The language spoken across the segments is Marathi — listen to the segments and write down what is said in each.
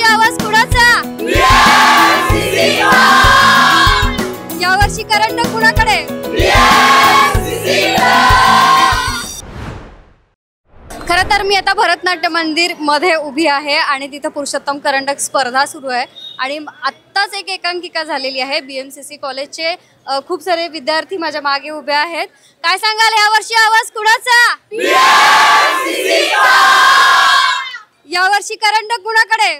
आवाज कुणाचा? यावर्षी करंडक कुणाकडे? खरं तर मी आता भरतनाट्य मंदिर मध्ये उभी आहे आणि तिथे पुरुषोत्तम करंडक स्पर्धा सुरू आहे आणि आत्ताच एक एकांकिका झालेली आहे। BMCC कॉलेजचे खूप सारे विद्यार्थी माझ्या मागे उभे आहेत। काय सांगाल यावर्षी आवाज कुणाचा? यावर्षी करंडक कुणाकडे?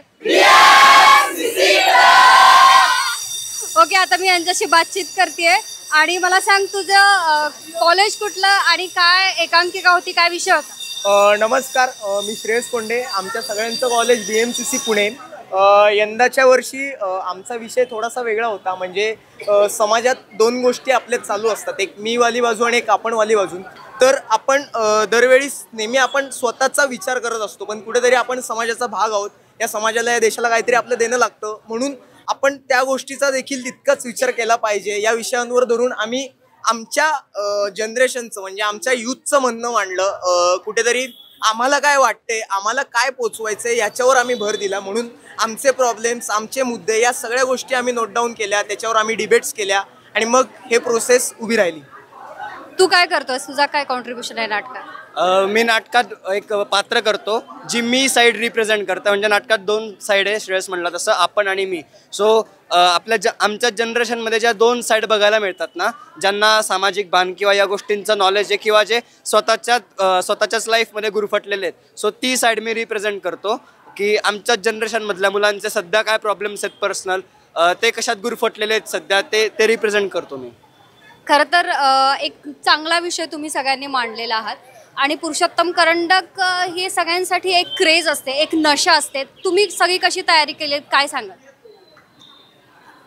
ओके, आता मी यांच्याशी बातचीत करतेय आणि मला सांग तुझं कॉलेज कुठलं आणि काय एकांकिका होती, काय विषय होता? नमस्कार, मी श्रेयस कोंडे। आमच्या सगळ्यांचं कॉलेज BMCC पुणे। यंदाच्या वर्षी आमचा विषय थोडासा वेगळा होता, म्हणजे समाजात दोन गोष्टी आपल्यात चालू असतात, एक मी वाली बाजू आणि एक आपण वाली बाजू। तर आपण दरवेळी नेहमी आपण स्वतःचा विचार करत असतो, पण कुठेतरी आपण समाजाचा भाग आहोत, या समाजाला या देशाला काहीतरी आपलं देणं लागतं, म्हणून आपण त्या गोष्टीचा देखील तितकाच विचार केला पाहिजे। या विषयांवर धरून आम्ही आमच्या जनरेशनचं म्हणजे आमच्या यूथचं म्हणणं मांडलं। कुठेतरी आम्हाला काय वाटते, आम्हाला काय पोचवायचं याच्यावर आम्ही भर दिला, म्हणून आमचे प्रॉब्लेम्स, आमचे मुद्दे या सगळ्या गोष्टी आम्ही नोट डाऊन केल्या, त्याच्यावर आम्ही डिबेट्स केल्या आणि मग हे प्रोसेस उभी राहिली। तू काय करतोस, तुझा काय कॉन्ट्रीब्युशन आहे नाटकात? मी नाटकात एक पात्र करतो जी मी साईड रिप्रेझेंट करतो, म्हणजे नाटकात दोन साईड आहे, श्रेयस म्हणला तसं आपण आणि मी। सो आमच्या जनरेशनमध्ये ज्या दोन साईड बघायला मिळतात ना, ज्यांना सामाजिक भान किंवा या गोष्टींचं नॉलेज आहे किंवा जे स्वतःच्याच लाईफमध्ये गुरफटलेले आहेत, सो ती साईड मी रिप्रेझेंट करतो की आमच्या जनरेशनमधल्या मुलांचे सध्या काय प्रॉब्लेम्स आहेत पर्सनल, ते कशात गुरफटलेले आहेत सध्या, ते रिप्रेझेंट करतो मी। खरं तर एक चांगला विषय तुम्ही सगळ्यांनी मांडलेला आहात आणि पुरुषोत्तम करंडक हे सगळ्यांसाठी एक क्रेज असते, एक नशा असते। तुम्ही सगळी कशी तयारी केली, काय सांगाल?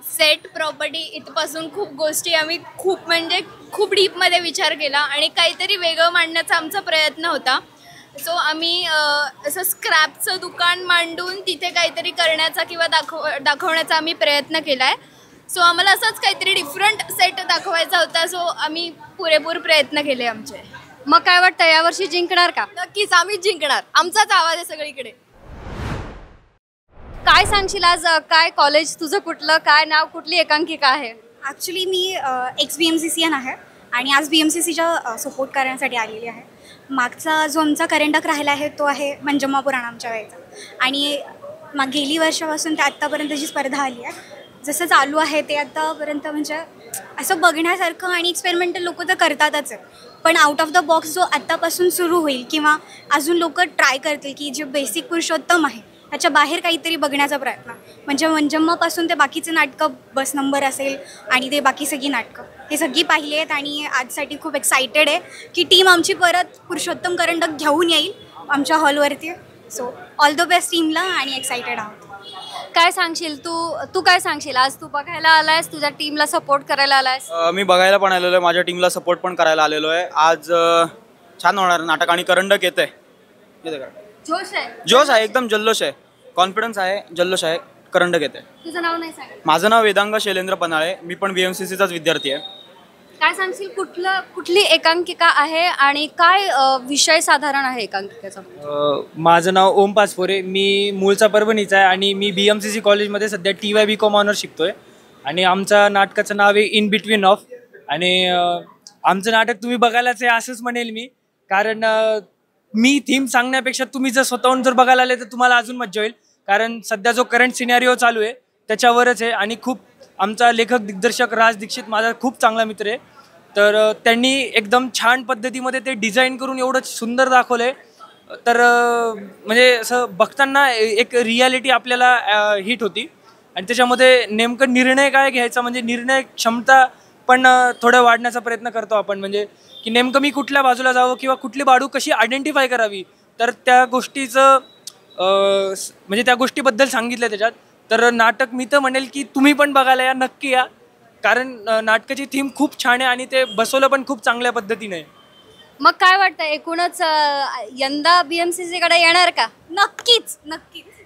सेट प्रॉपर्टी इथपासून खूप गोष्टी आम्ही खूप डीपमध्ये विचार केला आणि काहीतरी वेगळं मांडण्याचा आमचा प्रयत्न होता। सो आम्ही असं स्क्रॅपचं दुकान मांडून तिथे काहीतरी करण्याचा किंवा दाखवण्याचा आम्ही प्रयत्न केला आहे। सो आम्हाला असंच काहीतरी डिफरंट सेट दाखवायचा होता, सो आम्ही पुरेपूर प्रयत्न केले आमचे। मग काय वाटतं यावर्षी जिंकणार का? नक्कीच आम्हीच जिंकणार, आमचाच आवाज आहे सगळीकडे। काय सांगशील आज, काय कॉलेज तुझं कुठलं, काय नाव, कुठली एकांकिका आहे? ॲक्च्युली मी एक्स BMCCN आहे आणि आज BMCCच्या सपोर्ट करण्यासाठी आलेली आहे। मागचा जो आमचा करंडक राहिला आहे तो आहे मंजम्मा पुराण आमच्या वेळेचा आणि गेली वर्षापासून ते आत्तापर्यंत जी स्पर्धा आली आहे, जसं चालू आहे ते आत्तापर्यंत म्हणजे असं बघण्यासारखं आणि एक्सपेरिमेंटल लोक तर करतातच आहे, पण आउट ऑफ द बॉक्स जो आत्तापासून सुरू होईल किंवा अजून लोक ट्राय करतील की जे बेसिक पुरुषोत्तम आहे त्याच्या बाहेर काहीतरी बघण्याचा प्रयत्न, म्हणजे मंजम्मापासून ते बाकीचे नाटकं, बस नंबर असेल आणि ते बाकी सगळी नाटकं, हे सगळी पाहिली आहेत आणि आजसाठी खूप एक्सायटेड आहे की टीम आमची परत पुरुषोत्तम करंडक घेऊन येईल आमच्या हॉलवरती। सो ऑल द बेस्ट टीमला आणि एक्सायटेड आहोत। काय सांगशील तू काय सांगशील, आज तू बघायला आलायस, तुझ्या टीमला सपोर्ट करायला आलायस? मी बघायला पण आलेलो आहे, माझ्या टीमला सपोर्ट पण करायला आलेलो आहे। आज छान होणार नाटक आणि करंडक येते का? जोश आहे, एकदम जल्लोष आहे, कॉन्फिडन्स आहे, जल्लोष आहे, करंडक येते। तुझं नाव नाही सांगितलं? माझं नाव वेदांग शैलेंद्र पनाळे, मी पण BMCCचाच विद्यार्थी आहे। काय सांगशील, कुठली एकांकिका आहे आणि काय विषय साधारण आहे एकांकिकेचा? माझं नाव ओम पाचपोरे, मी मूळचा परभणीचा आहे आणि मी BMCC कॉलेजमध्ये सध्या TY BCom ऑनर्स शिकतोय आणि आमच्या नाटकाचं नाव आहे इन बिटवीन ऑफ आणि आमचं नाटक तुम्ही बघायलाच आहे असंच म्हणेल मी, कारण मी थीम सांगण्यापेक्षा तुम्ही जर स्वतःहून जर बघायला आले तर तुम्हाला अजून मजा होईल, कारण सध्या जो करंट सिनॅरिओ चालू आहे त्याच्यावरच आहे आणि खूप आमचा लेखक दिग्दर्शक राज दीक्षित माझा खूप चांगला मित्र आहे, तर त्यांनी एकदम छान पद्धतीमध्ये ते डिझाईन करून एवढं सुंदर दाखवलं आहे, तर म्हणजे असं बघताना एक रियालिटी आपल्याला हिट होती आणि त्याच्यामध्ये नेमकं निर्णय काय घ्यायचा, म्हणजे निर्णय क्षमता पण थोडं वाढण्याचा प्रयत्न करतो आपण, म्हणजे की नेमकं मी कुठल्या बाजूला जावं किंवा कुठली बाजू कशी आयडेंटिफाय करावी, तर त्या गोष्टीचं म्हणजे त्या गोष्टीबद्दल सांगितलं त्याच्यात। तर नाटक मी तर म्हणेल की तुम्ही पण बघायला या, नक्की या, कारण नाटकाची थीम खूप छान आहे आणि ते बसवलं पण खूप चांगल्या पद्धतीने आहे। मग काय वाटतं एकूणच यंदा BMCC कडे येणार का? नक्कीच।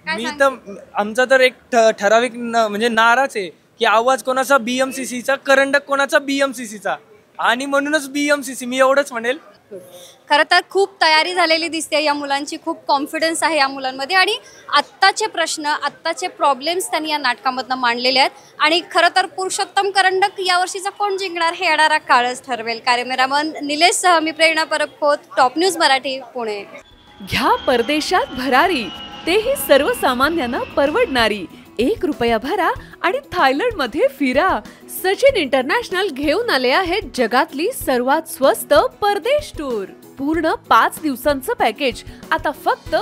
मी तर आमचा तर एक ठराविक म्हणजे नाराच आहे की आवाज कोणाचा BMCCचा, करंडक कोणाचा BMCCचा, आणि म्हणूनच BMCC मी एवढंच म्हणेल. खरं तर खूप तयारी झालेली दिसते या मुलांची, खूप कॉन्फिडन्स आहे या मुलांमध्ये आणि आत्ताचे प्रश्न, आत्ताचे प्रॉब्लेम्स त्यांनी या नाटकामधनं मांडलेले आहेत. आणि खरं तर पुरुषोत्तम करंडक यावर्षीचा कोण जिंकणार हे येणारा काळच ठरवेल. कॅमेरामन निलेशसह मी प्रेरणा परब खोत, टॉप न्यूज मराठी, पुणे. घ्या परदेशात भरारी, तेही सर्वसामान्यांना परवडणारी. 1 रुपया भरा आणि थायलंडमध्ये फिरा. सचिन इंटरनॅशनल घेऊन आले आहेत जगातली सर्वात स्वस्त परदेश टूर. पूर्ण 5 दिवसांचं पॅकेज आता फक्त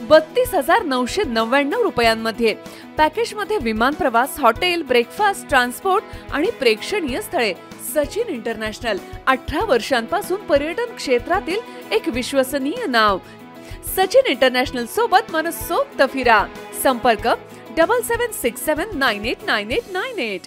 32,999 रुपयांमध्ये. पॅकेजमध्ये विमान प्रवास, हॉटेल, ब्रेकफास्ट, ट्रान्सपोर्ट आणि प्रेक्षणीय स्थळे. सचिन इंटरनॅशनल 18 वर्षांपासून पर्यटन क्षेत्रातील एक विश्वसनीय नाव. सचिन इंटरनॅशनल सोबत मनसोक्त फिरा. संपर्क 7767989898.